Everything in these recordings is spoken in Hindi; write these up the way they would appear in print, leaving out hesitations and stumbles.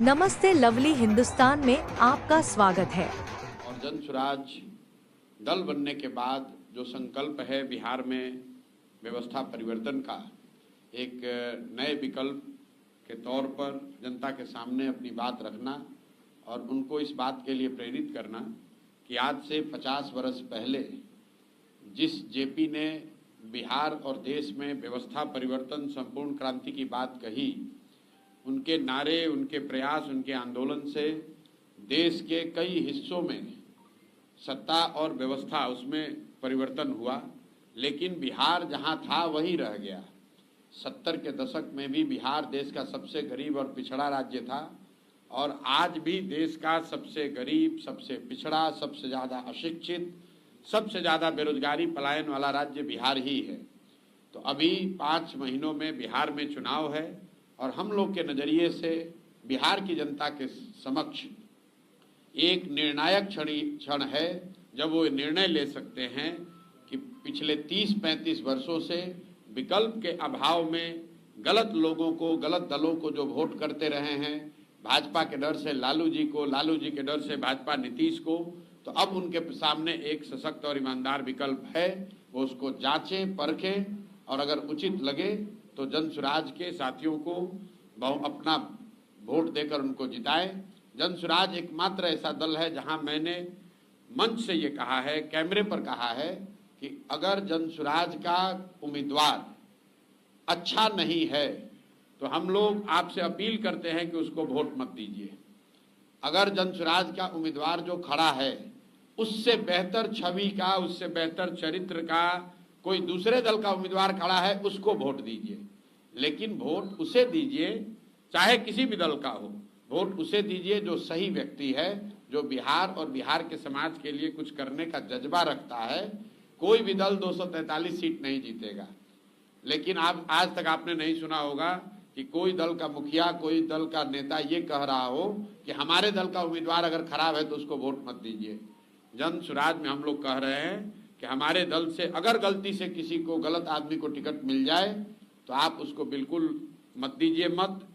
नमस्ते लवली हिंदुस्तान में आपका स्वागत है। और जन सुराज दल बनने के बाद जो संकल्प है बिहार में व्यवस्था परिवर्तन का, एक नए विकल्प के तौर पर जनता के सामने अपनी बात रखना और उनको इस बात के लिए प्रेरित करना कि आज से 50 वर्ष पहले जिस जेपी ने बिहार और देश में व्यवस्था परिवर्तन संपूर्ण क्रांति की बात कही, उनके नारे, उनके प्रयास, उनके आंदोलन से देश के कई हिस्सों में सत्ता और व्यवस्था उसमें परिवर्तन हुआ, लेकिन बिहार जहां था वही रह गया। 70 के दशक में भी बिहार देश का सबसे गरीब और पिछड़ा राज्य था और आज भी देश का सबसे गरीब, सबसे पिछड़ा, सबसे ज़्यादा अशिक्षित, सबसे ज़्यादा बेरोजगारी पलायन वाला राज्य बिहार ही है। तो अभी 5 महीनों में बिहार में चुनाव है और हम लोग के नज़रिए से बिहार की जनता के समक्ष एक निर्णायक क्षण है जब वो निर्णय ले सकते हैं कि पिछले 30-35 वर्षों से विकल्प के अभाव में गलत लोगों को, गलत दलों को जो वोट करते रहे हैं, भाजपा के डर से लालू जी को, लालू जी के डर से भाजपा नीतीश को, तो अब उनके सामने एक सशक्त और ईमानदार विकल्प है। वो उसको जांचें, परखें और अगर उचित लगे तो जन सुराज के साथियों को अपना वोट देकर उनको जिताएं। जन सुराज एकमात्र ऐसा दल है जहां मैंने मंच से ये कहा है, कैमरे पर कहा है कि अगर जन सुराज का उम्मीदवार अच्छा नहीं है तो हम लोग आपसे अपील करते हैं कि उसको वोट मत दीजिए। अगर जन सुराज का उम्मीदवार जो खड़ा है उससे बेहतर छवि का, उससे बेहतर चरित्र का कोई दूसरे दल का उम्मीदवार खड़ा है, उसको वोट दीजिए। लेकिन वोट उसे दीजिए, चाहे किसी भी दल का हो, वोट उसे दीजिए जो सही व्यक्ति है, जो बिहार और बिहार के समाज के लिए कुछ करने का जज्बा रखता है। कोई भी दल 243 सीट नहीं जीतेगा, लेकिन आप आज तक आपने नहीं सुना होगा कि कोई दल का मुखिया, कोई दल का नेता ये कह रहा हो कि हमारे दल का उम्मीदवार अगर खराब है तो उसको वोट मत दीजिए। जन सुराज में हम लोग कह रहे हैं कि हमारे दल से अगर गलती से किसी को, गलत आदमी को टिकट मिल जाए तो आप उसको बिल्कुल मत दीजिए, मत।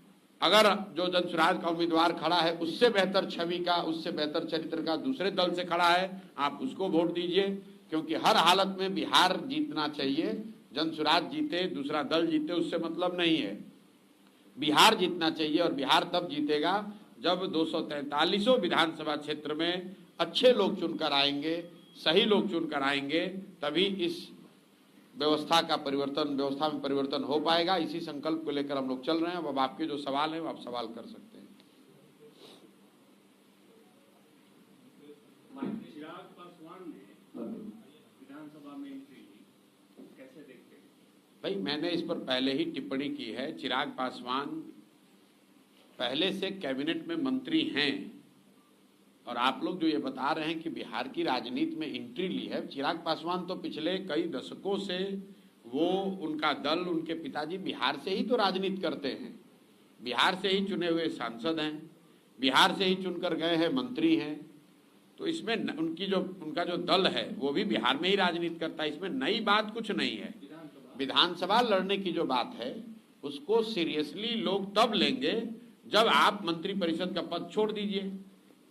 अगर जो जन सुराज का उम्मीदवार खड़ा है उससे बेहतर छवि का, उससे बेहतर चरित्र का दूसरे दल से खड़ा है, आप उसको वोट दीजिए, क्योंकि हर हालत में बिहार जीतना चाहिए। जन सुराज जीते, दूसरा दल जीते, उससे मतलब नहीं है। बिहार जीतना चाहिए और बिहार तब जीतेगा जब 243 विधानसभा क्षेत्र में अच्छे लोग चुनकर आएंगे, सही लोग चुनकर आएंगे, तभी इस व्यवस्था में परिवर्तन हो पाएगा। इसी संकल्प को लेकर हम लोग चल रहे हैं। अब आपके जो सवाल है वो आप सवाल कर सकते हैं। चिराग पासवान ने विधानसभा में एंट्री कैसे देखते हैं? भाई, मैंने इस पर पहले ही टिप्पणी की है। चिराग पासवान पहले से कैबिनेट में मंत्री हैं और आप लोग जो ये बता रहे हैं कि बिहार की राजनीति में एंट्री ली है, चिराग पासवान तो पिछले कई दशकों से वो, उनका दल, उनके पिताजी बिहार से ही तो राजनीति करते हैं, बिहार से ही चुने हुए सांसद हैं, बिहार से ही चुनकर गए हैं मंत्री हैं। तो इसमें उनका जो दल है वो भी बिहार में ही राजनीति करता है। इसमें नई बात कुछ नहीं है। विधानसभा लड़ने की जो बात है उसको सीरियसली लोग तब लेंगे जब आप मंत्रिपरिषद का पद छोड़ दीजिए,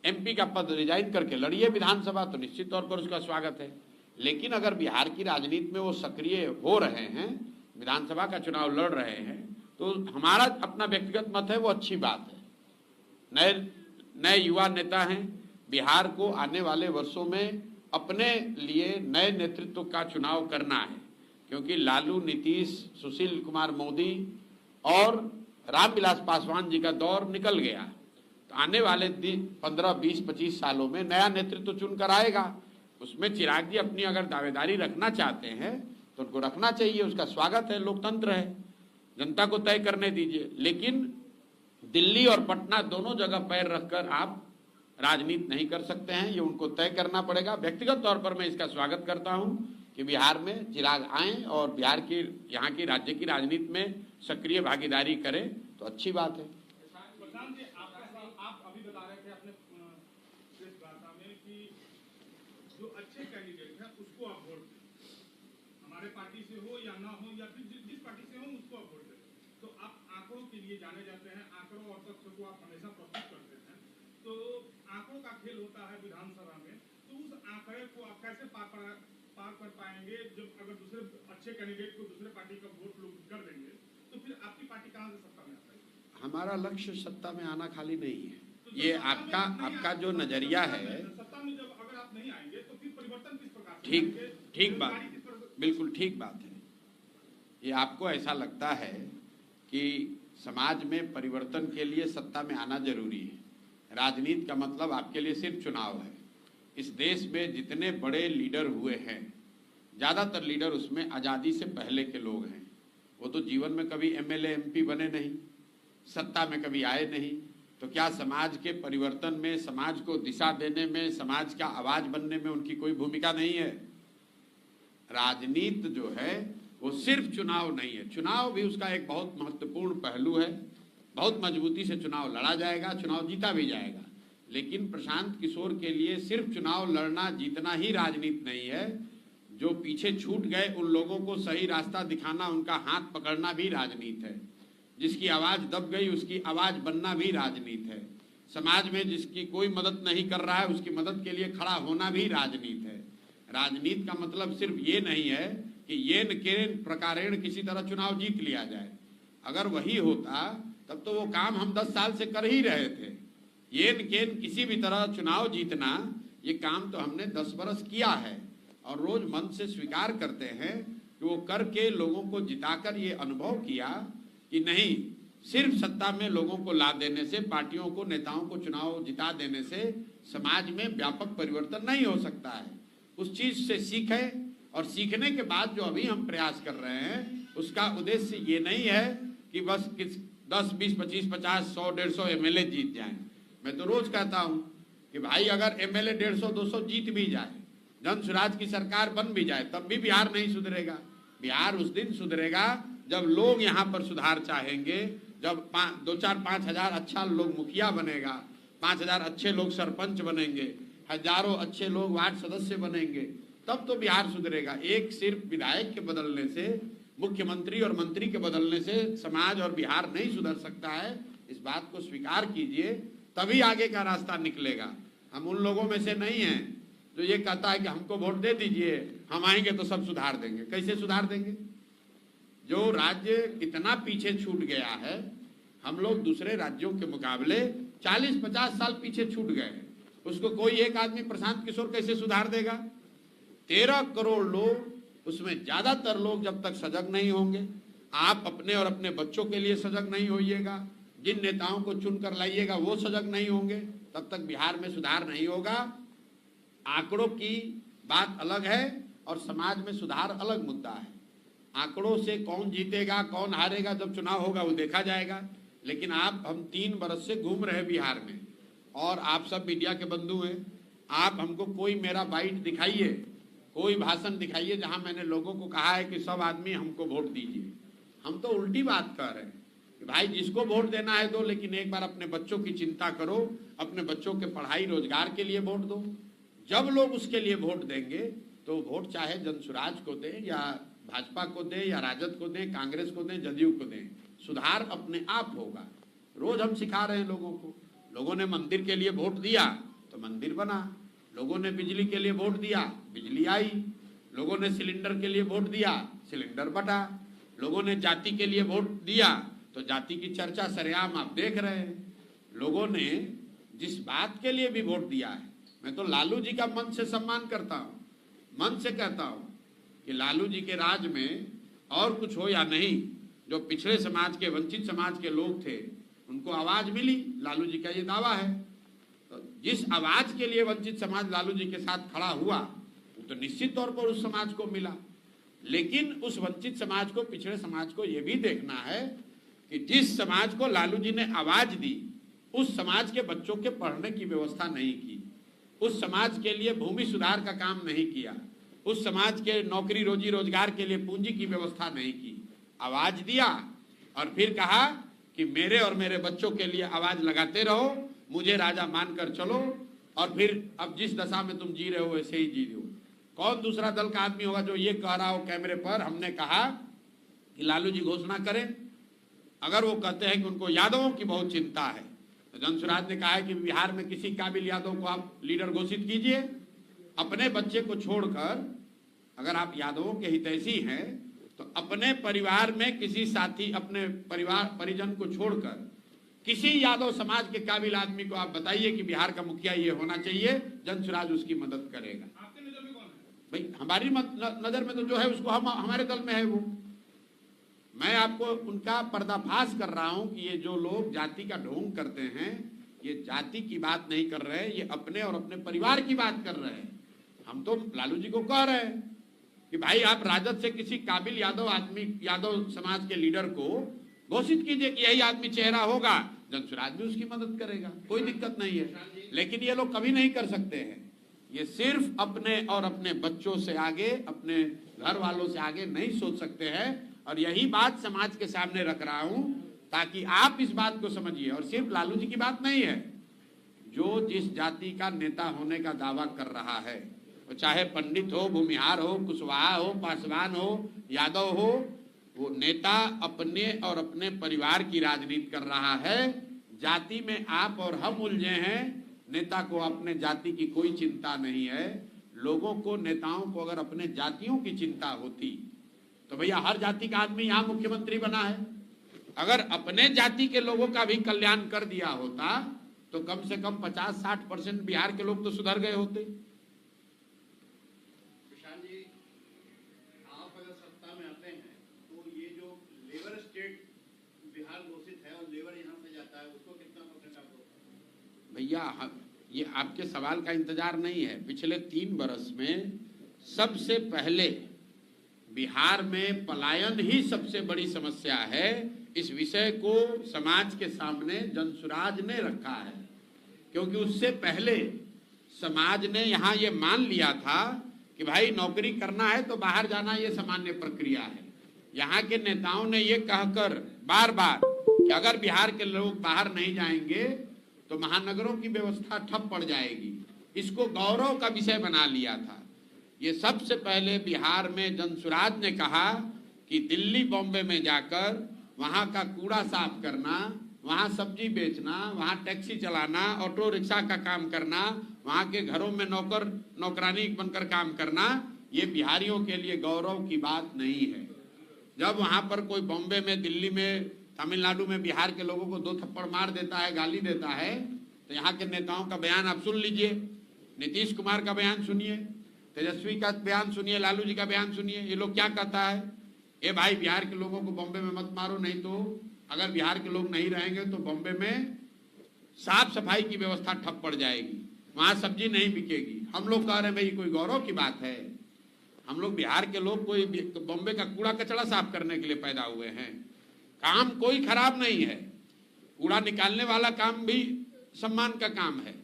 एमपी का पद रिजाइन करके लड़िए विधानसभा, तो निश्चित तौर पर उसका स्वागत है। लेकिन अगर बिहार की राजनीति में वो सक्रिय हो रहे हैं, विधानसभा का चुनाव लड़ रहे हैं, तो हमारा अपना व्यक्तिगत मत है, वो अच्छी बात है। नए युवा नेता हैं। बिहार को आने वाले वर्षों में अपने लिए नए नेतृत्व का चुनाव करना है, क्योंकि लालू, नीतीश, सुशील कुमार मोदी और रामविलास पासवान जी का दौर निकल गया। तो आने वाले 15, 20, 25 सालों में नया नेतृत्व चुनकर आएगा। उसमें चिराग जी अपनी अगर दावेदारी रखना चाहते हैं तो उनको रखना चाहिए, उसका स्वागत है, लोकतंत्र है, जनता को तय करने दीजिए। लेकिन दिल्ली और पटना दोनों जगह पैर रखकर आप राजनीति नहीं कर सकते हैं, ये उनको तय करना पड़ेगा। व्यक्तिगत तौर पर मैं इसका स्वागत करता हूं कि बिहार में चिराग आएं और बिहार की, यहाँ की राज्य की राजनीति में सक्रिय भागीदारी करें, तो अच्छी बात है। आप अभी बता रहे थे अपने प्रेस वार्ता में कि जो अच्छे कैंडिडेट हैं उसको आप वोट दें, हमारे पार्टी से हो या ना हो या फिर जिस पार्टी से हो उसको आप वोट दें। तो आप आंकड़ों के लिए जाने जाते हैं, आंकड़ों और तथ्यों को आप हमेशा प्रस्तुत तो आंकड़ों का खेल होता है विधानसभा में, तो उस आंकड़े को आप कैसे पार कर पाएंगे जब अगर दूसरे अच्छे कैंडिडेट को दूसरे पार्टी का वोट लोग कर देंगे, तो फिर आपकी पार्टी कहाँ से सत्ता में आ पाएगी? हमारा लक्ष्य सत्ता में आना खाली नहीं है। ये आपका जो नजरिया है, सत्ता में जब अगर आप नहीं आएंगे तो फिर परिवर्तन किस प्रकार से? ठीक बात, बिल्कुल ठीक बात है। ये आपको ऐसा लगता है कि समाज में परिवर्तन के लिए सत्ता में आना जरूरी है। राजनीति का मतलब आपके लिए सिर्फ चुनाव है। इस देश में जितने बड़े लीडर हुए हैं, ज़्यादातर लीडर उसमें आज़ादी से पहले के लोग हैं। वो तो जीवन में कभी एमएलए एमपी बने नहीं, सत्ता में कभी आए नहीं। तो क्या समाज के परिवर्तन में, समाज को दिशा देने में, समाज का आवाज बनने में उनकी कोई भूमिका नहीं है? राजनीति जो है वो सिर्फ चुनाव नहीं है। चुनाव भी उसका एक बहुत महत्वपूर्ण पहलू है। बहुत मजबूती से चुनाव लड़ा जाएगा, चुनाव जीता भी जाएगा। लेकिन प्रशांत किशोर के लिए सिर्फ चुनाव लड़ना जीतना ही राजनीति नहीं है। जो पीछे छूट गए उन लोगों को सही रास्ता दिखाना, उनका हाथ पकड़ना भी राजनीति है। जिसकी आवाज दब गई उसकी आवाज बनना भी राजनीति है। समाज में जिसकी कोई मदद नहीं कर रहा है उसकी मदद के लिए खड़ा होना भी राजनीति है। राजनीति का मतलब सिर्फ ये नहीं है कि येन केन प्रकारेण किसी तरह चुनाव जीत लिया जाए। अगर वही होता तब तो वो काम हम 10 साल से कर ही रहे थे। येन केन किसी भी तरह चुनाव जीतना, ये काम तो हमने 10 बरस किया है और रोज मन से स्वीकार करते हैं कि वो करके लोगों को जिताकर ये अनुभव किया कि नहीं, सिर्फ सत्ता में लोगों को ला देने से, पार्टियों को, नेताओं को चुनाव जिता देने से समाज में व्यापक परिवर्तन नहीं हो सकता है। उस चीज से सीखें और सीखने के बाद जो अभी हम प्रयास कर रहे हैं उसका उद्देश्य ये नहीं है कि बस 10, 20, 25, 50, 100, 150 एमएलए जीत जाएं। मैं तो रोज कहता हूं कि भाई अगर एमएलए 150, 200 जीत भी जाए, जन स्वराज की सरकार बन भी जाए, तब भी बिहार नहीं सुधरेगा। बिहार उस दिन सुधरेगा जब लोग यहाँ पर सुधार चाहेंगे, जब 2, 4, 5 हजार अच्छा लोग मुखिया बनेगा, 5 हजार अच्छे लोग सरपंच बनेंगे, हजारों अच्छे लोग वार्ड सदस्य बनेंगे, तब तो बिहार सुधरेगा। एक सिर्फ विधायक के बदलने से, मुख्यमंत्री और मंत्री के बदलने से समाज और बिहार नहीं सुधर सकता है। इस बात को स्वीकार कीजिए, तभी आगे का रास्ता निकलेगा। हम उन लोगों में से नहीं हैं जो ये कहता है कि हमको वोट दे दीजिए, हम आएंगे तो सब सुधार देंगे। कैसे सुधार देंगे? जो राज्य इतना पीछे छूट गया है, हम लोग दूसरे राज्यों के मुकाबले 40-50 साल पीछे छूट गए हैं, उसको कोई एक आदमी प्रशांत किशोर कैसे सुधार देगा? 13 करोड़ लोग, उसमें ज्यादातर लोग जब तक सजग नहीं होंगे, आप अपने और अपने बच्चों के लिए सजग नहीं होइएगा, जिन नेताओं को चुनकर लाइएगा वो सजग नहीं होंगे, तब तक बिहार में सुधार नहीं होगा। आंकड़ों की बात अलग है और समाज में सुधार अलग मुद्दा है। आंकड़ों से कौन जीतेगा कौन हारेगा जब चुनाव होगा वो देखा जाएगा। लेकिन हम 3 बरस से घूम रहे बिहार में और आप सब मीडिया के बंधु हैं। आप हमको कोई मेरा बाइट दिखाइए, कोई भाषण दिखाइए जहां मैंने लोगों को कहा है कि सब आदमी हमको वोट दीजिए। हम तो उल्टी बात कर रहे हैं कि भाई जिसको वोट देना है दो, लेकिन एक बार अपने बच्चों की चिंता करो, अपने बच्चों के पढ़ाई रोजगार के लिए वोट दो। जब लोग उसके लिए वोट देंगे तो वोट चाहे जनसुराज को दें या भाजपा को दें या राजद को दें, कांग्रेस को दें, जदयू को दें, सुधार अपने आप होगा। रोज हम सिखा रहे हैं लोगों को। लोगों ने मंदिर के लिए वोट दिया तो मंदिर बना, लोगों ने बिजली के लिए वोट दिया, बिजली आई, लोगों ने सिलेंडर के लिए वोट दिया, सिलेंडर बटा, लोगों ने जाति के लिए वोट दिया तो जाति की चर्चा सरेआम आप देख रहे हैं। लोगों ने जिस बात के लिए भी वोट दिया है, मैं तो लालू जी का मन से सम्मान करता हूं, मन से कहता हूं कि लालू जी के राज में और कुछ हो या नहीं, जो पिछड़े समाज के, वंचित समाज के लोग थे उनको आवाज मिली, लालू जी का ये दावा है। तो जिस आवाज के लिए वंचित समाज लालू जी के साथ खड़ा हुआ तो निश्चित तौर पर उस समाज को मिला। लेकिन उस वंचित समाज को, पिछड़े समाज को यह भी देखना है कि जिस समाज को लालू जी ने आवाज दी उस समाज के बच्चों के पढ़ने की व्यवस्था नहीं की, उस समाज के लिए भूमि सुधार का काम नहीं किया, उस समाज के नौकरी रोजी रोजगार के लिए पूंजी की व्यवस्था नहीं की। आवाज दिया और फिर कहा कि मेरे और मेरे बच्चों के लिए आवाज लगाते रहो, मुझे राजा मानकर चलो, और फिर अब जिस दशा में तुम जी रहे हो वैसे ही जी रहे हो। कौन दूसरा दल का आदमी होगा जो ये कह रहा हो कैमरे पर हमने कहा कि लालू जी घोषणा करें? अगर वो कहते हैं कि उनको यादवों की बहुत चिंता है तो जनसुराज ने कहा है कि बिहार में किसी काबिल यादव को आप लीडर घोषित कीजिए, अपने बच्चे को छोड़कर, अगर आप यादवों के हितैषी हैं तो अपने परिवार में किसी साथी, अपने परिवार परिजन को छोड़कर किसी यादव समाज के काबिल आदमी को आप बताइए कि बिहार का मुखिया ये होना चाहिए, जनसुराज उसकी मदद करेगा। आपके नजर में कौन है? भाई हमारी नजर में तो जो है उसको हम हमारे दल में है वो। मैं आपको उनका पर्दाफाश कर रहा हूं कि ये जो लोग जाति का ढोंग करते हैं, ये जाति की बात नहीं कर रहे, ये अपने और अपने परिवार की बात कर रहे हैं। हम तो लालू जी को कह रहे हैं कि भाई आप राजद से किसी काबिल यादव आदमी, यादव समाज के लीडर को घोषित कीजिए कि यही आदमी चेहरा होगा, जनसुराज भी उसकी मदद करेगा, कोई दिक्कत नहीं है। लेकिन ये लोग कभी नहीं कर सकते हैं, ये सिर्फ अपने और अपने बच्चों से आगे, अपने घर वालों से आगे नहीं सोच सकते हैं। और यही बात समाज के सामने रख रहा हूं ताकि आप इस बात को समझिए। और सिर्फ लालू जी की बात नहीं है, जो जिस जाति का नेता होने का दावा कर रहा है, वो चाहे पंडित हो, भूमिहार हो, कुशवाहा हो, पासवान हो, यादव हो, वो नेता अपने और अपने परिवार की राजनीति कर रहा है। जाति में आप और हम उलझे हैं, नेता को अपने जाति की कोई चिंता नहीं है। लोगों को, नेताओं को अगर अपने जातियों की चिंता होती तो भैया हर जाति का आदमी यहाँ मुख्यमंत्री बना है। अगर अपने जाति के लोगों का भी कल्याण कर दिया होता तो कम से कम 50-60% बिहार के लोग तो सुधर गए होते। प्रशांत जी, आप अगर सत्ता में आते हैं तो ये जो लेबर स्टेट बिहार घोषित है और लेबर यहाँ से जाता है, उसको कितना % आपको? भैया ये आपके सवाल का इंतजार नहीं है। पिछले 3 बरस में सबसे पहले बिहार में पलायन ही सबसे बड़ी समस्या है। इस विषय को समाज के सामने जनसुराज ने रखा है, क्योंकि उससे पहले समाज ने यहाँ ये मान लिया था कि भाई नौकरी करना है तो बाहर जाना ये सामान्य प्रक्रिया है। यहाँ के नेताओं ने ये कहकर बार बार कि अगर बिहार के लोग बाहर नहीं जाएंगे तो महानगरों की व्यवस्था ठप पड़ जाएगी, इसको गौरव का विषय बना लिया था। ये सबसे पहले बिहार में जनसुराज ने कहा कि दिल्ली बॉम्बे में जाकर वहाँ का कूड़ा साफ करना, वहाँ सब्जी बेचना, वहाँ टैक्सी चलाना, ऑटो रिक्शा का काम करना, वहाँ के घरों में नौकरानी बनकर काम करना, ये बिहारियों के लिए गौरव की बात नहीं है। जब वहाँ पर कोई बॉम्बे में, दिल्ली में, तमिलनाडु में बिहार के लोगों को 2 थप्पड़ मार देता है, गाली देता है, तो यहाँ के नेताओं का बयान आप सुन लीजिए। नीतीश कुमार का बयान सुनिए, तेजस्वी का बयान सुनिए, लालू जी का बयान सुनिए। ये लोग क्या कहता है, ए भाई बिहार के लोगों को बॉम्बे में मत मारो, नहीं तो अगर बिहार के लोग नहीं रहेंगे तो बॉम्बे में साफ सफाई की व्यवस्था ठप पड़ जाएगी, वहाँ सब्जी नहीं बिकेगी। हम लोग कह रहे हैं भाई कोई गौरव की बात है? हम लोग बिहार के लोग कोई बॉम्बे का कूड़ा कचरा साफ करने के लिए पैदा हुए हैं। काम कोई खराब नहीं है, कूड़ा निकालने वाला काम भी सम्मान का काम है,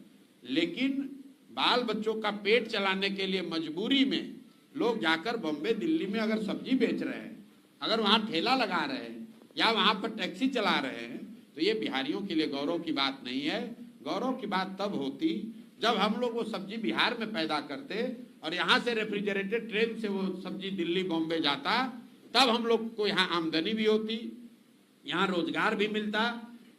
लेकिन बाल बच्चों का पेट चलाने के लिए मजबूरी में लोग जाकर बॉम्बे, दिल्ली में अगर सब्जी बेच रहे हैं, अगर वहाँ ठेला लगा रहे हैं या वहाँ पर टैक्सी चला रहे हैं, तो ये बिहारियों के लिए गौरव की बात नहीं है। गौरव की बात तब होती जब हम लोग वो सब्जी बिहार में पैदा करते और यहाँ से रेफ्रिजरेटेड ट्रेन से वो सब्जी दिल्ली बॉम्बे जाता, तब हम लोग को यहाँ आमदनी भी होती, यहाँ रोजगार भी मिलता।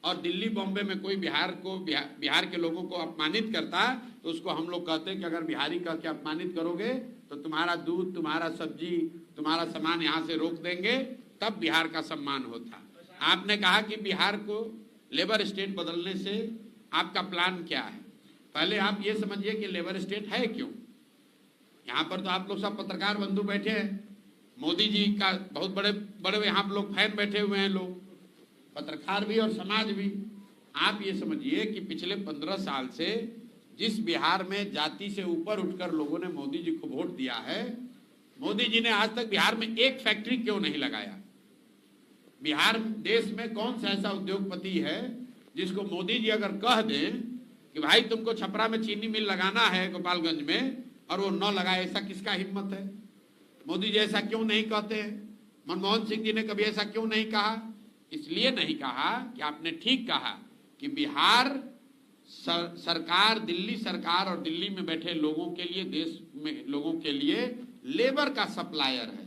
और दिल्ली बॉम्बे में कोई बिहार के लोगों को अपमानित करता तो उसको हम लोग कहते कि अगर बिहारी कह के अपमानित करोगे तो तुम्हारा दूध, तुम्हारा सब्जी, तुम्हारा सामान यहाँ से रोक देंगे, तब बिहार का सम्मान होता। आपने कहा कि बिहार को लेबर स्टेट बदलने से आपका प्लान क्या है? पहले आप ये समझिए कि लेबर स्टेट है क्यों। यहाँ पर तो आप लोग सब पत्रकार बंधु बैठे हैं, मोदी जी का बहुत बड़े बड़े यहाँ पर लोग फैन बैठे हुए हैं, लोग पत्रकार भी और समाज भी। आप ये समझिए कि पिछले 15 साल से जिस बिहार में जाति से ऊपर उठकर लोगों ने मोदी जी को वोट दिया है, मोदी जी ने आज तक बिहार में एक फैक्ट्री क्यों नहीं लगाया? बिहार देश में कौन सा ऐसा उद्योगपति है जिसको मोदी जी अगर कह दें कि भाई तुमको छपरा में चीनी मिल लगाना है गोपालगंज में, और वो न लगाए, ऐसा किसका हिम्मत है? मोदी जी ऐसा क्यों नहीं कहते हैं? मनमोहन सिंह जी ने कभी ऐसा क्यों नहीं कहा? इसलिए नहीं कहा कि आपने ठीक कहा कि बिहार सरकार, दिल्ली सरकार और दिल्ली में बैठे लोगों के लिए, देश में लोगों के लिए लेबर का सप्लायर है।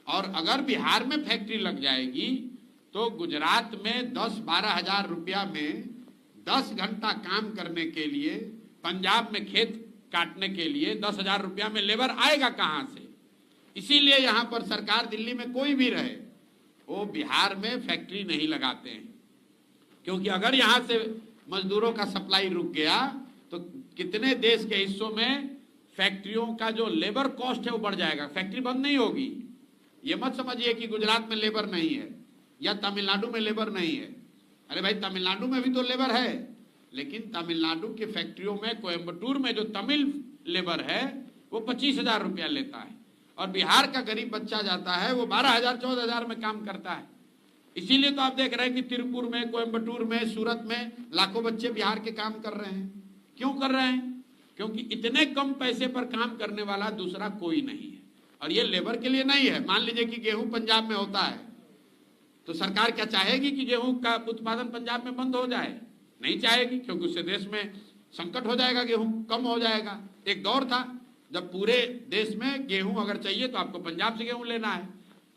और अगर बिहार में फैक्ट्री लग जाएगी तो गुजरात में 10-12 हजार रुपया में 10 घंटा काम करने के लिए पंजाब में खेत काटने के लिए 10,000 रुपया में लेबर आएगा कहां से? इसीलिए यहां पर सरकार दिल्ली में कोई भी रहे वो बिहार में फैक्ट्री नहीं लगाते हैं, क्योंकि अगर यहां से मजदूरों का सप्लाई रुक गया तो कितने देश के हिस्सों में फैक्ट्रियों का जो लेबर कॉस्ट है वो बढ़ जाएगा, फैक्ट्री बंद नहीं होगी। ये मत समझिए कि गुजरात में लेबर नहीं है या तमिलनाडु में लेबर नहीं है। अरे भाई, तमिलनाडु में भी तो लेबर है, लेकिन तमिलनाडु के फैक्ट्रियों में, कोयम्बटूर में जो तमिल लेबर है वो 25,000 रुपया लेता है, और बिहार का गरीब बच्चा जाता है वो 12,000 14,000 में काम करता है। इसीलिए तो आप देख रहे हैं कि तिरुपुर में, कोयम्बटूर में, सूरत में लाखों बच्चे बिहार के काम कर रहे हैं। क्यों कर रहे हैं? क्योंकि इतने कम पैसे पर काम करने वाला दूसरा कोई नहीं है, और ये लेबर के लिए नहीं है। मान लीजिए कि गेहूं पंजाब में होता है तो सरकार क्या चाहेगी कि गेहूं का उत्पादन पंजाब में बंद हो जाए? नहीं चाहेगी, क्योंकि उससे देश में संकट हो जाएगा, गेहूं कम हो जाएगा। एक दौर था जब पूरे देश में गेहूं अगर चाहिए तो आपको पंजाब से गेहूं लेना है।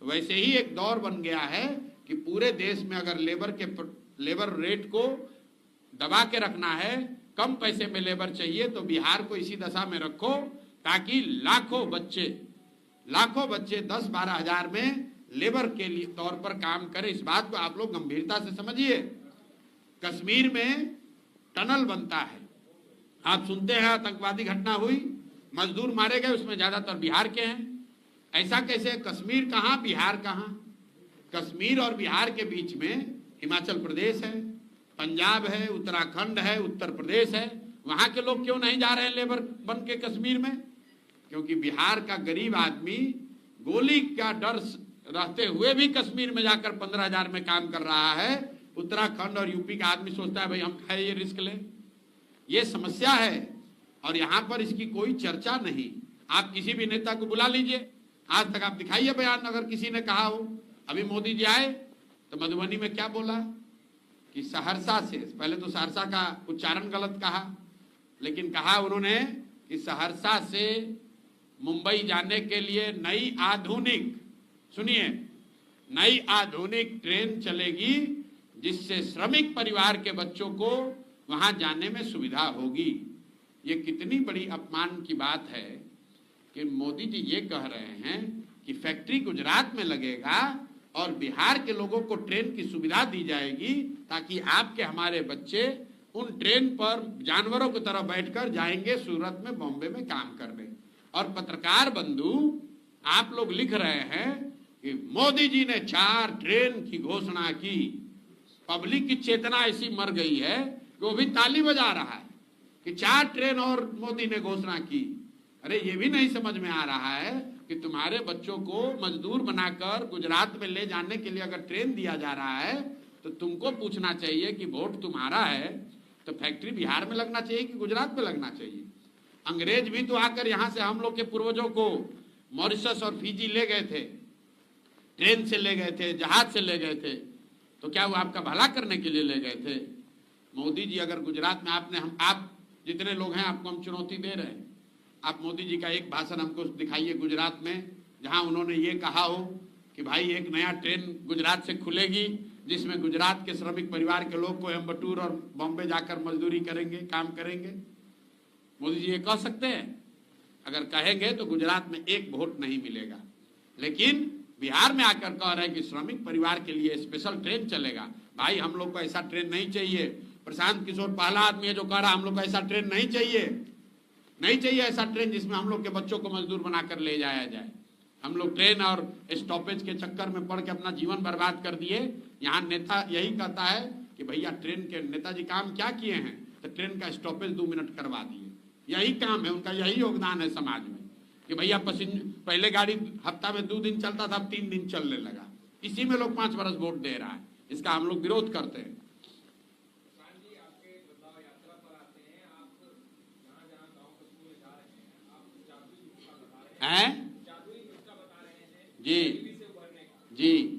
वैसे ही एक दौर बन गया है कि पूरे देश में अगर लेबर रेट को दबा के रखना है, कम पैसे में लेबर चाहिए, तो बिहार को इसी दशा में रखो ताकि लाखों बच्चे 10-12 हजार में लेबर के लिए तौर पर काम करें। इस बात को आप लोग गंभीरता से समझिए। कश्मीर में टनल बनता है, आप सुनते हैं आतंकवादी घटना हुई, मजदूर मारे गए, उसमें ज्यादातर बिहार के हैं। ऐसा कैसे? कश्मीर कहां, बिहार कहां? कश्मीर और बिहार के बीच में हिमाचल प्रदेश है, पंजाब है, उत्तराखंड है, उत्तर प्रदेश है। वहां के लोग क्यों नहीं जा रहे हैं लेबर बन के कश्मीर में? क्योंकि बिहार का गरीब आदमी गोली का डर रहते हुए भी कश्मीर में जाकर 15,000 में काम कर रहा है। उत्तराखंड और यूपी का आदमी सोचता है भाई हम खाए ये रिस्क ले। ये समस्या है और यहाँ पर इसकी कोई चर्चा नहीं। आप किसी भी नेता को बुला लीजिए, आज तक आप दिखाइए बयान अगर किसी ने कहा हो। अभी मोदी जी आए तो मधुबनी में क्या बोला कि सहरसा से, पहले तो सहरसा का उच्चारण गलत कहा, लेकिन कहा उन्होंने कि सहरसा से मुंबई जाने के लिए नई आधुनिक, सुनिए, नई आधुनिक ट्रेन चलेगी जिससे श्रमिक परिवार के बच्चों को वहां जाने में सुविधा होगी। ये कितनी बड़ी अपमान की बात है कि मोदी जी ये कह रहे हैं कि फैक्ट्री गुजरात में लगेगा और बिहार के लोगों को ट्रेन की सुविधा दी जाएगी ताकि आपके हमारे बच्चे उन ट्रेन पर जानवरों की तरह बैठकर जाएंगे सूरत में, बॉम्बे में काम करने। और पत्रकार बंधु आप लोग लिख रहे हैं कि मोदी जी ने 4 ट्रेन की घोषणा की। पब्लिक की चेतना ऐसी मर गई है कि वो भी ताली बजा रहा है कि 4 ट्रेन और मोदी ने घोषणा की। अरे ये भी नहीं समझ में आ रहा है कि तुम्हारे बच्चों को मजदूर बनाकर गुजरात में ले जाने के लिए अगर ट्रेन दिया जा रहा है तो तुमको पूछना चाहिए कि वोट तुम्हारा है तो फैक्ट्री बिहार में लगना चाहिए कि गुजरात में लगना चाहिए। अंग्रेज भी तो आकर यहाँ से हम लोग के पूर्वजों को मॉरिशस और फिजी ले गए थे, ट्रेन से ले गए थे, जहाज से ले गए थे, तो क्या वो आपका भला करने के लिए ले गए थे? मोदी जी अगर गुजरात में आप जितने लोग हैं आपको हम चुनौती दे रहे हैं, आप मोदी जी का एक भाषण हमको दिखाइए गुजरात में जहां उन्होंने ये कहा हो कि भाई एक नया ट्रेन गुजरात से खुलेगी जिसमें गुजरात के श्रमिक परिवार के लोग कोयम्बटूर और बॉम्बे जाकर मजदूरी करेंगे, काम करेंगे। मोदी जी ये कह सकते हैं? अगर कहेंगे तो गुजरात में एक वोट नहीं मिलेगा। लेकिन बिहार में आकर कह रहे हैं कि श्रमिक परिवार के लिए स्पेशल ट्रेन चलेगा। भाई हम लोग को ऐसा ट्रेन नहीं चाहिए। प्रशांत किशोर पहला आदमी है जो कह रहा हम लोग को ऐसा ट्रेन नहीं चाहिए, नहीं चाहिए ऐसा ट्रेन जिसमें हम लोग के बच्चों को मजदूर बनाकर ले जाया जाए। हम लोग ट्रेन और स्टॉपेज के चक्कर में पड़ के अपना जीवन बर्बाद कर दिए। यहाँ नेता यही कहता है कि भैया ट्रेन के नेताजी काम क्या किए हैं, तो ट्रेन का स्टॉपेज 2 मिनट करवा दिए। यही काम है उनका, यही योगदान है समाज में कि भैया पहले गाड़ी हफ्ता में 2 दिन चलता था, अब 3 दिन चलने लगा। इसी में लोग 5 वर्ष वोट दे रहा है। इसका हम लोग विरोध करते हैं। हैं? जी जी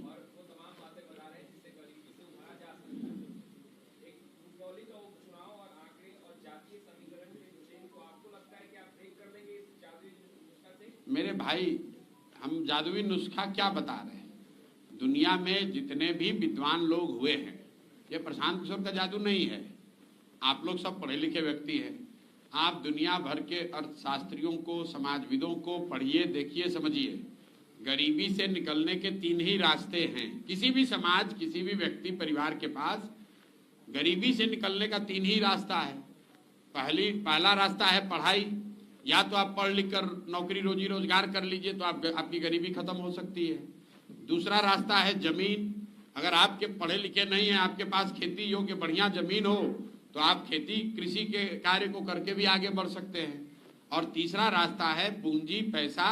मेरे भाई, हम जादुई नुस्खा क्या बता रहे हैं? दुनिया में जितने भी विद्वान लोग हुए हैं, ये प्रशांत किशोर का जादू नहीं है, आप लोग सब पढ़े लिखे व्यक्ति हैं, आप दुनिया भर के अर्थशास्त्रियों को, समाजविदों को पढ़िए, देखिए, समझिए। गरीबी से निकलने के 3 ही रास्ते हैं। किसी भी समाज, किसी भी व्यक्ति, परिवार के पास गरीबी से निकलने का 3 ही रास्ता है। पहला रास्ता है पढ़ाई। या तो आप पढ़ लिख कर नौकरी रोजी रोजगार कर लीजिए तो आपकी गरीबी खत्म हो सकती है। दूसरा रास्ता है जमीन। अगर आपके पढ़े लिखे नहीं है, आपके पास खेती योग्य बढ़िया जमीन हो तो आप खेती, कृषि के कार्य को करके भी आगे बढ़ सकते हैं। और तीसरा रास्ता है पूंजी, पैसा,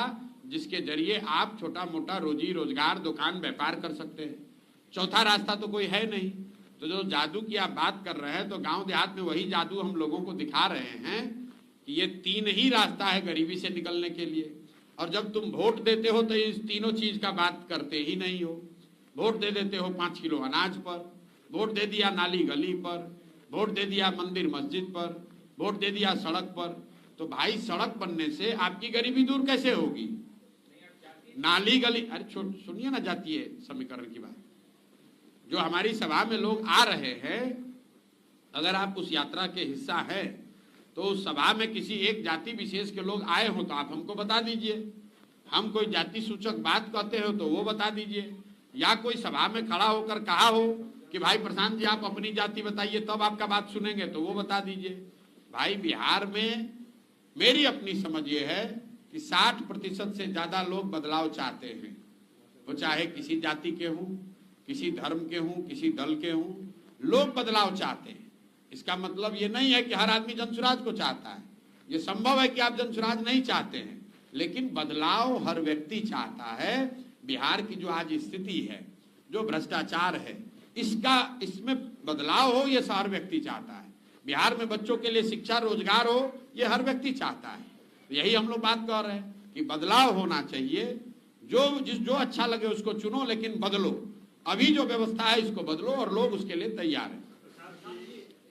जिसके जरिए आप छोटा मोटा रोजी रोजगार, दुकान, व्यापार कर सकते हैं। चौथा रास्ता तो कोई है नहीं। तो जो जादू की आप बात कर रहे हैं, तो गांव देहात में वही जादू हम लोगों को दिखा रहे हैं कि ये 3 ही रास्ता है गरीबी से निकलने के लिए। और जब तुम वोट देते हो तो इस तीनों चीज का बात करते ही नहीं हो। वोट दे देते हो 5 किलो अनाज पर, वोट दे दिया नाली गली पर, वोट दे दिया मंदिर मस्जिद पर, वोट दे दिया सड़क पर। तो भाई सड़क बनने से आपकी गरीबी दूर कैसे होगी? नाली गली, अरे सुनिए ना जातीय समीकरण की बात। जो हमारी सभा में लोग आ रहे हैं, अगर आप उस यात्रा के हिस्सा है तो उस सभा में किसी एक जाति विशेष के लोग आए हो तो आप हमको बता दीजिए। हम कोई जाति सूचक बात कहते हो तो वो बता दीजिए। या कोई सभा में खड़ा होकर कहा हो कि भाई प्रशांत जी आप अपनी जाति बताइए, तब आपका बात सुनेंगे, तो वो बता दीजिए। भाई बिहार में मेरी अपनी समझ ये है कि 60% से ज्यादा लोग बदलाव चाहते हैं। वो चाहे किसी जाति के हों, किसी धर्म के हों, किसी दल के हों, लोग बदलाव चाहते हैं। इसका मतलब ये नहीं है कि हर आदमी जनसुराज को चाहता है। ये संभव है कि आप जनसुराज नहीं चाहते हैं, लेकिन बदलाव हर व्यक्ति चाहता है। बिहार की जो आज स्थिति है, जो भ्रष्टाचार है, इसमें बदलाव हो, ये हर व्यक्ति चाहता है। बिहार में बच्चों के लिए शिक्षा, रोजगार हो, ये हर व्यक्ति चाहता है। यही हम लोग बात कर रहे हैं कि बदलाव होना चाहिए। जो अच्छा लगे उसको चुनो, लेकिन बदलो। अभी जो व्यवस्था है इसको बदलो और लोग उसके लिए तैयार हैं।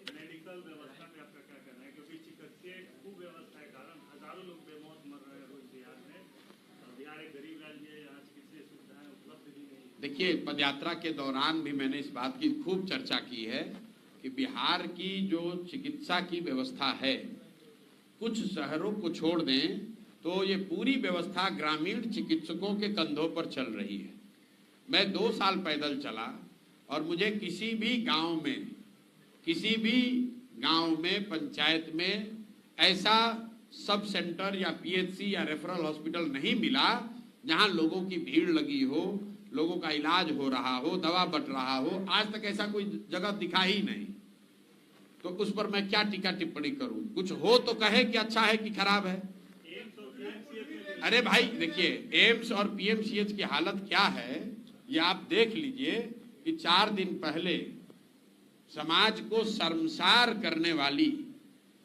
मेडिकल व्यवस्था पे आपका क्या कहना है? क्योंकि चिकित्सीय कुव्यवस्था के कारण हजारों लोग बेमौत मर रहे हैं रोज बिहार में। बिहार एक गरीब राज्य है, यहाँ चिकित्सीय सुविधाएं उपलब्ध भी नहीं। देखिए, पदयात्रा के दौरान भी मैंने इस बात की खूब चर्चा की है कि बिहार की जो चिकित्सा की व्यवस्था है, कुछ शहरों को छोड़ दें तो ये पूरी व्यवस्था ग्रामीण चिकित्सकों के कंधों पर चल रही है। मैं 2 साल पैदल चला और मुझे किसी भी गांव में पंचायत में ऐसा सब सेंटर या पीएचसी या रेफरल हॉस्पिटल नहीं मिला जहां लोगों की भीड़ लगी हो, लोगों का इलाज हो रहा हो, दवा बट रहा हो। आज तक ऐसा कोई जगह दिखा ही नहीं। तो उस पर मैं क्या टीका टिप्पणी करूं? कुछ हो तो कहे कि अच्छा है कि खराब है। अरे भाई देखिए, एम्स और पीएमसीएच की हालत क्या है ये आप देख लीजिए कि 4 दिन पहले समाज को शर्मसार करने वाली,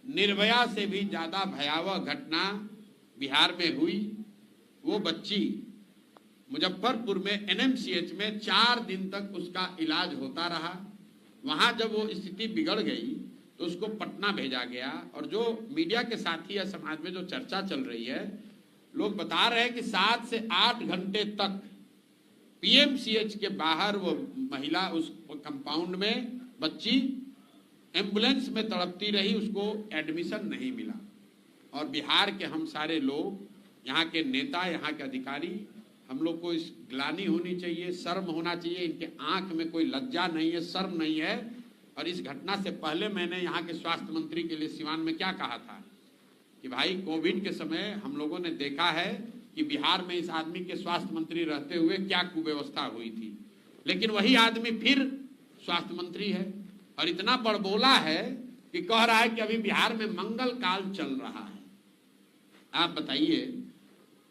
निर्भया से भी ज्यादा भयावह घटना बिहार में हुई। वो बच्ची मुजफ्फरपुर में एनएमसीएच में 4 दिन तक उसका इलाज होता रहा। वहां जब वो स्थिति बिगड़ गई तो उसको पटना भेजा गया। और जो मीडिया के साथी या समाज में जो चर्चा चल रही है, लोग बता रहे हैं कि 7 से 8 घंटे तक पीएमसीएच के बाहर वो महिला उस कंपाउंड में बच्ची एम्बुलेंस में तड़पती रही, उसको एडमिशन नहीं मिला। और बिहार के हम सारे लोग, यहाँ के नेता, यहाँ के अधिकारी, हम लोग को इस ग्लानि होनी चाहिए, शर्म होना चाहिए। इनके आंख में कोई लज्जा नहीं है, शर्म नहीं है। और इस घटना से पहले मैंने यहाँ के स्वास्थ्य मंत्री के लिए सिवान में क्या कहा था कि भाई कोविड के समय हम लोगों ने देखा है कि बिहार में इस आदमी के स्वास्थ्य मंत्री रहते हुए क्या कुव्यवस्था हुई थी, लेकिन वही आदमी फिर स्वास्थ्य मंत्री है और इतना बड़बोला है कि कह रहा है कि अभी बिहार में मंगल काल चल रहा है। आप बताइए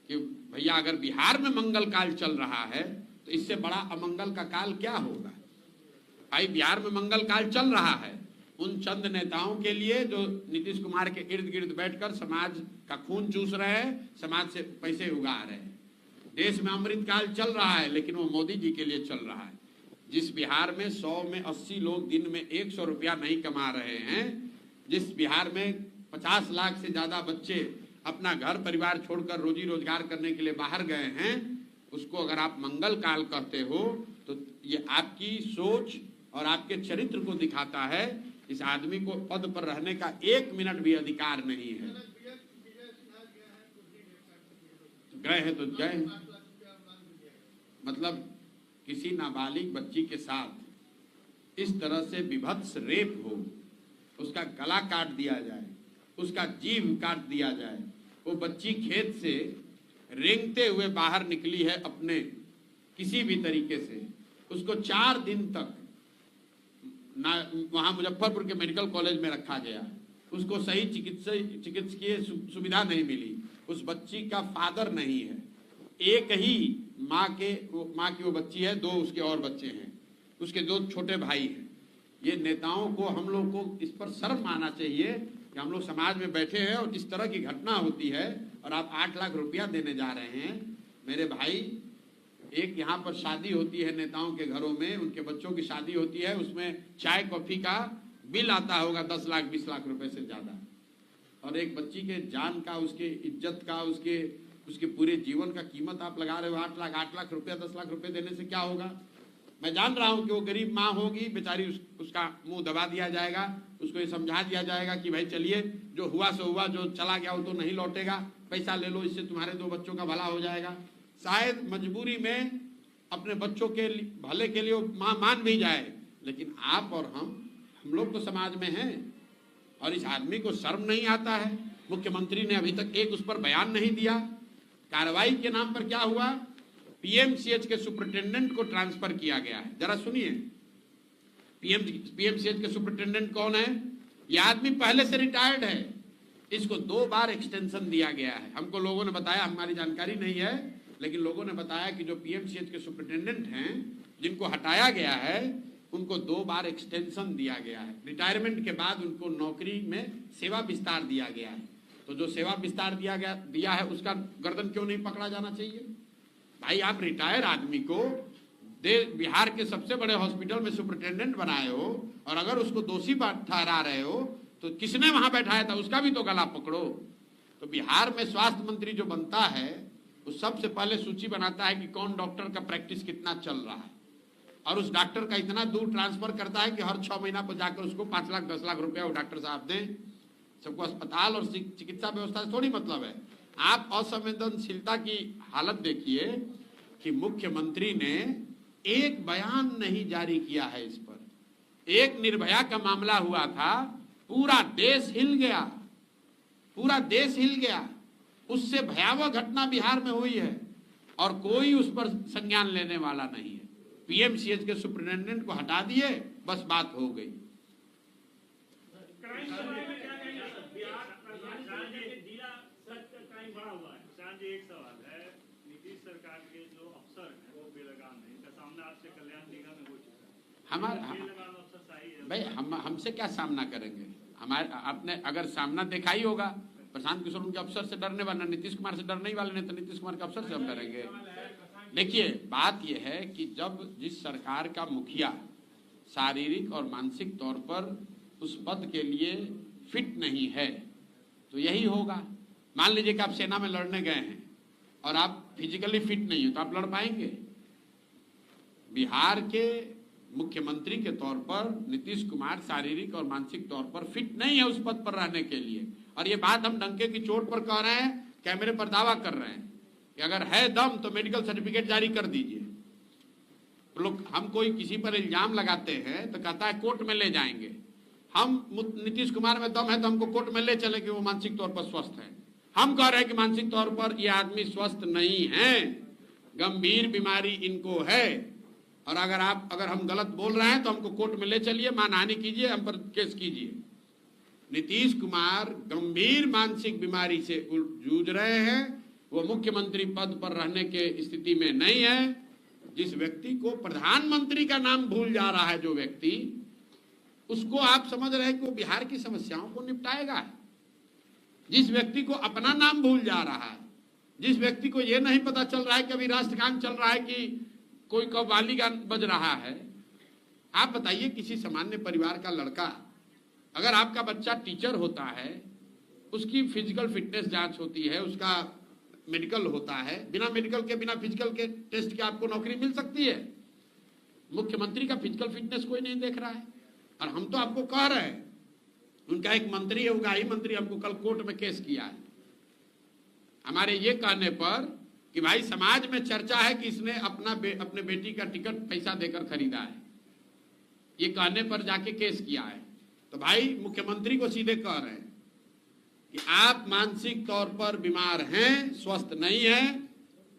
कि भैया अगर बिहार में मंगल काल चल रहा है तो इससे बड़ा अमंगल का काल क्या होगा? भाई बिहार में मंगल काल चल रहा है उन चंद नेताओं के लिए जो नीतीश कुमार के इर्द गिर्द बैठकर समाज का खून चूस रहे हैं, समाज से पैसे उगा रहे हैं। देश में अमृत काल चल रहा है, लेकिन वो मोदी जी के लिए चल रहा है। जिस बिहार में 100 में 80 लोग दिन में 100 रुपया नहीं कमा रहे हैं, जिस बिहार में 50 लाख से ज्यादा बच्चे अपना घर परिवार छोड़कर रोजी रोजगार करने के लिए बाहर गए हैं, उसको अगर आप मंगल काल कहते हो तो ये आपकी सोच और आपके चरित्र को दिखाता है। इस आदमी को पद पर रहने का 1 मिनट भी अधिकार नहीं है। गए हैं तो गए हैं। मतलब किसी नाबालिग बच्ची के साथ इस तरह से विभत्स रेप हो, उसका गला काट दिया जाए, उसका जीभ काट दिया जाए, वो बच्ची खेत से रेंगते हुए बाहर निकली है अपने किसी भी तरीके से, उसको 4 दिन तक ना वहां मुजफ्फरपुर के मेडिकल कॉलेज में रखा गया, उसको सही चिकित्सकीय सुविधा नहीं मिली, उस बच्ची का फादर नहीं है, एक ही माँ की वो बच्ची है, 2 उसके और बच्चे हैं, उसके 2 छोटे भाई हैं। ये नेताओं को, हम लोग को इस पर शर्म आना चाहिए कि हम लोग समाज में बैठे हैं और इस तरह की घटना होती है और आप 8 लाख रुपया देने जा रहे हैं। मेरे भाई, एक यहाँ पर शादी होती है नेताओं के घरों में, उनके बच्चों की शादी होती है, उसमें चाय कॉफी का बिल आता होगा 10 लाख 20 लाख रुपए से ज्यादा, और एक बच्ची के जान का, उसके इज्जत का, उसके पूरे जीवन का कीमत आप लगा रहे हो 8 लाख रुपया, 10 लाख रुपए देने से क्या होगा। मैं जान रहा हूं कि वो गरीब माँ होगी बेचारी, उसका मुंह दबा दिया जाएगा, उसको ये समझा दिया जाएगा कि भाई चलिए जो हुआ सो हुआ, जो चला गया वो तो नहीं लौटेगा, पैसा ले लो, इससे तुम्हारे 2 बच्चों का भला हो जाएगा। शायद मजबूरी में अपने बच्चों के भले के लिए माँ मान भी जाए, लेकिन आप और हम लोग तो समाज में हैं और इस आदमी को शर्म नहीं आता है। मुख्यमंत्री ने अभी तक एक उस पर बयान नहीं दिया। कार्रवाई के नाम पर क्या हुआ, पीएमसीएच के सुपरिटेंडेंट को ट्रांसफर किया गया है। जरा सुनिए, पीएमसीएच के सुपरिटेंडेंट कौन है? यह आदमी पहले से रिटायर्ड है, इसको 2 बार एक्सटेंशन दिया गया है। हमको लोगों ने बताया, हमारी जानकारी नहीं है, लेकिन लोगों ने बताया कि जो पीएमसीएच के सुपरिटेंडेंट हैं जिनको हटाया गया है उनको 2 बार एक्सटेंशन दिया गया है। रिटायरमेंट के बाद उनको नौकरी में सेवा विस्तार दिया गया है। तो जो सेवा विस्तार दिया है उसका गर्दन क्यों नहीं पकड़ा जाना चाहिए? भाई, आप रिटायर आदमी को बिहार के सबसे बड़े हॉस्पिटल में सुपरिटेंडेंट बनाए हो और अगर उसको दोषी ठहरा रहे हो तो किसने वहां बैठाया था उसका भी तो गला पकड़ो। तो बिहार में स्वास्थ्य मंत्री जो बनता है वो सबसे पहले सूची बनाता है कि कौन डॉक्टर का प्रैक्टिस कितना चल रहा है, और उस डॉक्टर का इतना दूर ट्रांसफर करता है कि हर 6 महीना पर जाकर उसको 5 लाख 10 लाख रुपया वो डॉक्टर साहब दें। सबको अस्पताल और चिकित्सा व्यवस्था से थोड़ी मतलब है। आप असंवेदनशीलता की हालत देखिए कि मुख्यमंत्री ने एक बयान नहीं जारी किया है इस पर। एक निर्भया का मामला हुआ था, पूरा देश हिल गया, पूरा देश हिल गया। उससे भयावह घटना बिहार में हुई है और कोई उस पर संज्ञान लेने वाला नहीं है। पीएमसीएच के सुपरिटेंडेंट को हटा दिए, बस बात हो गई। एक सवाल है, नीतीश सरकार के जो अफसर हैं वो बेलगाम है, इनका सामना आपसे कल्याण निगम में हो चुका है। हमारा बेलगाम अफसर सही है भाई, हमसे क्या सामना करेंगे? हमारे आपने अगर सामना देखा ही होगा, प्रशांत किशोर उनके अफसर से डरने वाले, नीतीश कुमार से डरने वाले नहीं, तो नीतीश कुमार के अफसर से हम डरेंगे? देखिए, बात यह है कि जब जिस सरकार का मुखिया शारीरिक और मानसिक तौर पर उस पद के लिए फिट नहीं है तो यही होगा। मान लीजिए कि आप सेना में लड़ने गए हैं और आप फिजिकली फिट नहीं हो तो आप लड़ पाएंगे? बिहार के मुख्यमंत्री के तौर पर नीतीश कुमार शारीरिक और मानसिक तौर पर फिट नहीं है उस पद पर रहने के लिए, और ये बात हम डंके की चोट पर कह रहे हैं, कैमरे पर दावा कर रहे हैं कि अगर है दम तो मेडिकल सर्टिफिकेट जारी कर दीजिए। लोग हम कोई किसी पर इल्जाम लगाते हैं तो कहता है कोर्ट में ले जाएंगे। हम नीतीश कुमार में दम है तो हमको कोर्ट में ले चले कि वो मानसिक तौर पर स्वस्थ है। हम कह रहे हैं कि मानसिक तौर पर ये आदमी स्वस्थ नहीं है, गंभीर बीमारी इनको है, और अगर हम गलत बोल रहे हैं तो हमको कोर्ट में ले चलिए, मानहानि कीजिए, हम पर केस कीजिए। नीतीश कुमार गंभीर मानसिक बीमारी से जूझ रहे हैं, वो मुख्यमंत्री पद पर रहने के स्थिति में नहीं है। जिस व्यक्ति को प्रधानमंत्री का नाम भूल जा रहा है, जो व्यक्ति, उसको आप समझ रहे हैं कि वो बिहार की समस्याओं को निपटाएगा। जिस व्यक्ति को अपना नाम भूल जा रहा है, जिस व्यक्ति को यह नहीं पता चल रहा है कि अभी राष्ट्रगान चल रहा है कि कोई कव्वाली गान बज रहा है। आप बताइए, किसी सामान्य परिवार का लड़का, अगर आपका बच्चा टीचर होता है, उसकी फिजिकल फिटनेस जांच होती है, उसका मेडिकल होता है, बिना मेडिकल के, बिना फिजिकल के टेस्ट के आपको नौकरी मिल सकती है। मुख्यमंत्री का फिजिकल फिटनेस कोई नहीं देख रहा है। और हम तो आपको कह रहे हैं, उनका एक मंत्री है, उगाही मंत्री, हमको कल कोर्ट में केस किया है हमारे ये कहने पर कि भाई समाज में चर्चा है कि इसने अपने बेटी का टिकट पैसा देकर खरीदा है, ये कहने पर जाके केस किया है। तो भाई मुख्यमंत्री को सीधे कह रहे हैं कि आप मानसिक तौर पर बीमार हैं, स्वस्थ नहीं हैं,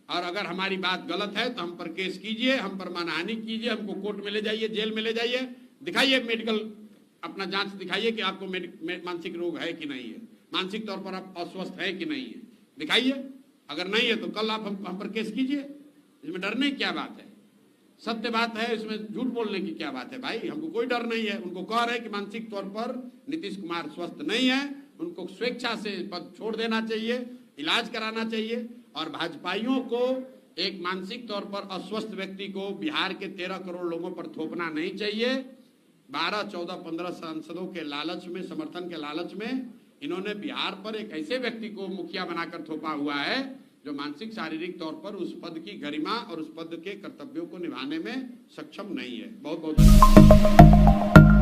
और अगर हमारी बात गलत है तो हम पर केस कीजिए, हम पर मानहानि कीजिए, हमको कोर्ट में ले जाइए, जेल में ले जाइए, दिखाइए मेडिकल अपना जांच दिखाइए कि आपको मानसिक रोग है कि नहीं है, मानसिक तौर पर आप अस्वस्थ है कि नहीं है, दिखाइए। अगर नहीं है तो कल आप हम पर केस कीजिए, इसमें डरने की क्या बात है, सत्य बात है, इसमें झूठ बोलने की क्या बात है भाई, हमको कोई डर नहीं है। उनको कह रहे हैं कि मानसिक तौर पर नीतीश कुमार स्वस्थ नहीं है, उनको स्वेच्छा से पद छोड़ देना चाहिए, इलाज कराना चाहिए, और भाजपाइयों को एक मानसिक तौर पर अस्वस्थ व्यक्ति को बिहार के 13 करोड़ लोगों पर थोपना नहीं चाहिए। 12, 14, 15 सांसदों के लालच में, समर्थन के लालच में इन्होंने बिहार पर एक ऐसे व्यक्ति को मुखिया बनाकर थोपा हुआ है जो मानसिक शारीरिक तौर पर उस पद की गरिमा और उस पद के कर्तव्यों को निभाने में सक्षम नहीं है। बहुत बहुत